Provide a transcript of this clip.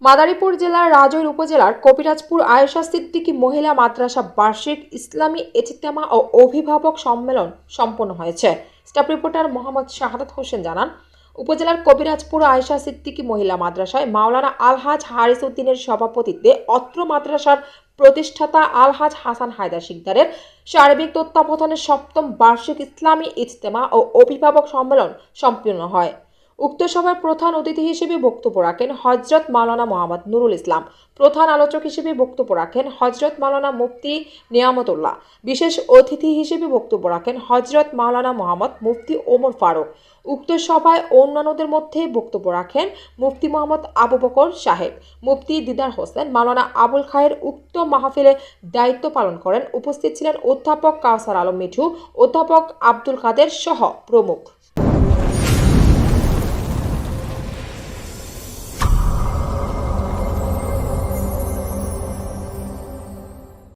মাদারীপুর জেলার রাজৈর উপজেলার কবিরাজপুর আয়েশা সিদ্দিকী মহিলা মাদ্রাসা বার্ষিক ইসলামী ইজতেমা ও অভিভাবক সম্মেলন সম্পন্ন হয়েছে। স্টাফ রিপোর্টার মোহাম্মদ শাহাদাত হোসেন জানান, উপজেলার কবিরাজপুর আয়েশা সিদ্দিকী মহিলা মাদ্রাসায় মাওলানা আলহাজ হারিস উদ্দিনের সভাপতিত্বে অত্র মাদ্রাসার প্রতিষ্ঠাতা আলহাজ হাসান হায়দার শিকদারের সার্বিক তত্ত্বাবধানে সপ্তম বার্ষিক ইসলামী ইজতেমা ও অভিভাবক সম্মেলন সম্পন্ন হয়। উক্ত সভায় প্রধান অতিথি হিসেবে বক্তব্য রাখেন হযরত মাওলানা মোহাম্মদ নুরুল ইসলাম। প্রধান আলোচক হিসেবে বক্তব্য রাখেন হযরত মাওলানা মুফতি নিয়ামতুল্লাহ। বিশেষ অতিথি হিসেবে বক্তব্য রাখেন হযরত মাওলানা মোহাম্মদ মুফতি ওমর ফারুক। উক্ত সভায় অন্যান্যদের মধ্যে বক্তব্য রাখেন মুফতি মোহাম্মদ আবু বকর সাহেব, মুফতি দিদার হোসেন, মাওলানা আবুল খায়ের। উক্ত মাহফিলে দায়িত্ব পালন করেন। উপস্থিত ছিলেন অধ্যাপক কাউসার আলম মিঠু, অধ্যাপক আব্দুল কাদের সহ প্রমুখ।